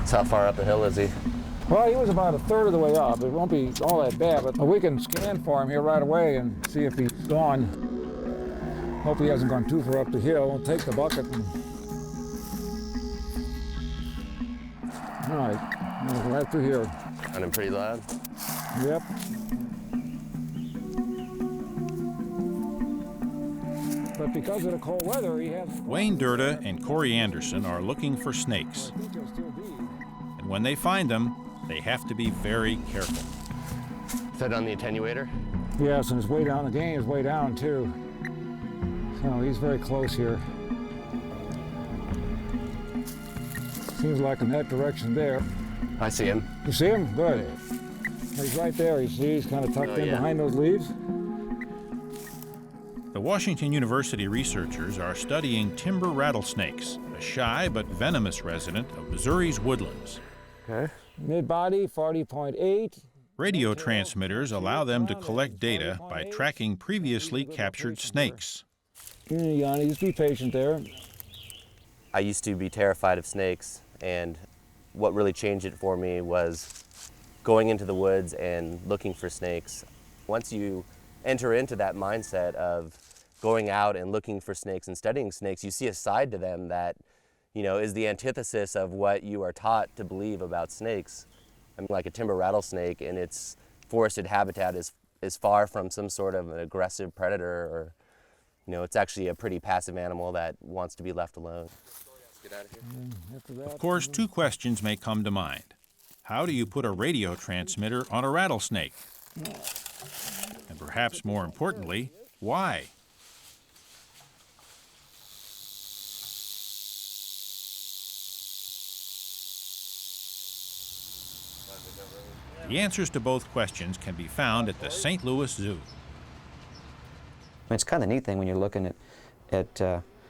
So how far up the hill is he? Well, he was about a third of the way up. It won't be all that bad, but we can scan for him here right away and see if he's gone. Hope he hasn't gone too far up the hill. We'll take the bucket and... All right, we'll go right through here. Running pretty loud? Yep. But because of the cold weather, he has... Wayne Durda and Corey Anderson are looking for snakes. And when they find them, they have to be very careful. Is that on the attenuator? Yes, and it's way down. The game is way down, too. So he's very close here. Seems like in that direction there. I see him. You see him? Good. He's right there. You see, he's kind of tucked in behind those leaves. The Washington University researchers are studying timber rattlesnakes, a shy but venomous resident of Missouri's woodlands. Okay. Mid-body, 40.8. Radio transmitters allow them to collect data by tracking previously captured snakes. Yanni, just be patient there. I used to be terrified of snakes, and what really changed it for me was going into the woods and looking for snakes. Once you enter into that mindset of going out and looking for snakes and studying snakes, you see a side to them that, you know, is the antithesis of what you are taught to believe about snakes. I mean, like a timber rattlesnake in its forested habitat is far from some sort of an aggressive predator, or, you know, it's actually a pretty passive animal that wants to be left alone. Get out of here. Of course, two questions may come to mind. How do you put a radio transmitter on a rattlesnake? And perhaps more importantly, why? The answers to both questions can be found at the St. Louis Zoo. I mean, it's kind of a neat thing when you're looking at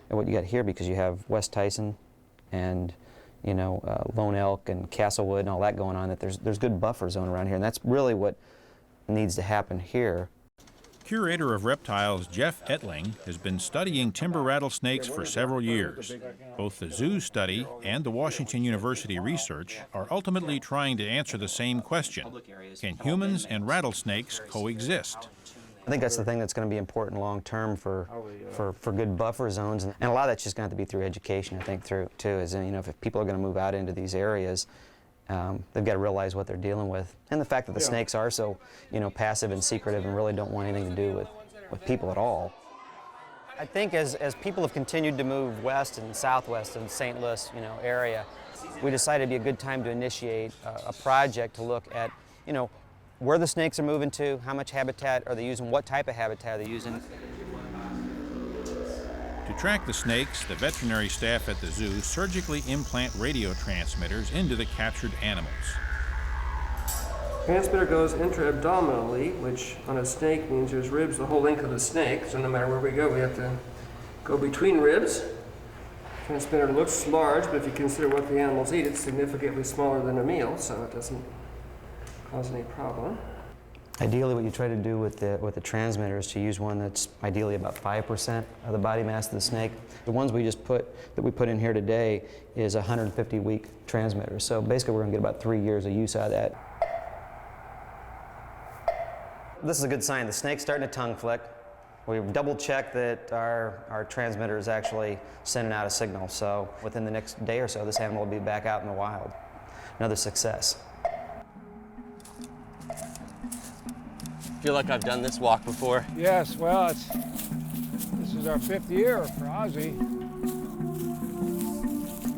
what you got here, because you have West Tyson and, you know, Lone Elk and Castlewood and all that going on, that there's good buffer zone around here, and that's really what needs to happen here. Curator of reptiles Jeff Ettling has been studying timber rattlesnakes for several years. Both the zoo study and the Washington University research are ultimately trying to answer the same question: can humans and rattlesnakes coexist? I think that's the thing that's going to be important long term for good buffer zones, and a lot of that's just going to have to be through education. I think too is, you know, if people are going to move out into these areas, they've got to realize what they're dealing with, and the fact that the snakes are so, you know, passive and secretive and really don't want anything to do with people at all. I think as people have continued to move west and southwest in the St. Louis, you know, area, we decided it'd be a good time to initiate a project to look at, you know, where the snakes are moving to, how much habitat are they using, what type of habitat are they using. To track the snakes, the veterinary staff at the zoo surgically implant radio transmitters into the captured animals. Transmitter goes intra-abdominally, which on a snake means there's ribs the whole length of the snake, so no matter where we go, we have to go between ribs. Transmitter looks large, but if you consider what the animals eat, it's significantly smaller than a meal, so it doesn't cause any problem. Ideally, what you try to do with the transmitter is to use one that's ideally about 5% of the body mass of the snake. The ones we put in here today is a 150-week transmitter. So basically, we're going to get about 3 years of use out of that. This is a good sign. The snake's starting to tongue flick. We've double-checked that our transmitter is actually sending out a signal. So within the next day or so, this animal will be back out in the wild. Another success. I feel like I've done this walk before. Yes, well, this is our 5th year for Ozzy.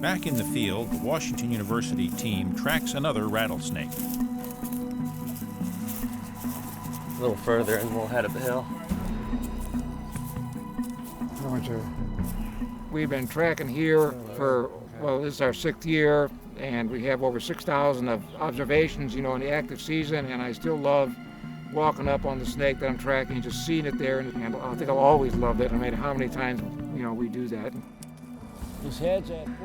Back in the field, the Washington University team tracks another rattlesnake. A little further and we'll head up the hill. We've been tracking here for, well, this is our 6th year, and we have over 6,000 of observations, you know, in the active season, and I still love walking up on the snake that I'm tracking, just seeing it there, and I think I'll always love that, no matter how many times, you know, we do that.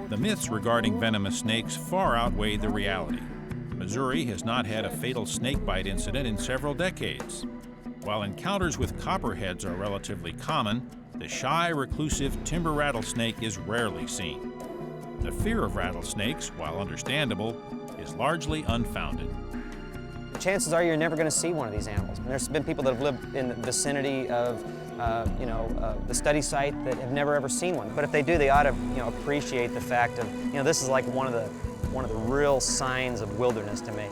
The myths regarding venomous snakes far outweigh the reality. Missouri has not had a fatal snake bite incident in several decades. While encounters with copperheads are relatively common, the shy, reclusive timber rattlesnake is rarely seen. The fear of rattlesnakes, while understandable, is largely unfounded. Chances are you're never going to see one of these animals. And there's been people that have lived in the vicinity of, the study site that have never ever seen one. But if they do, they ought to, appreciate the fact of, this is like one of the real signs of wilderness to me.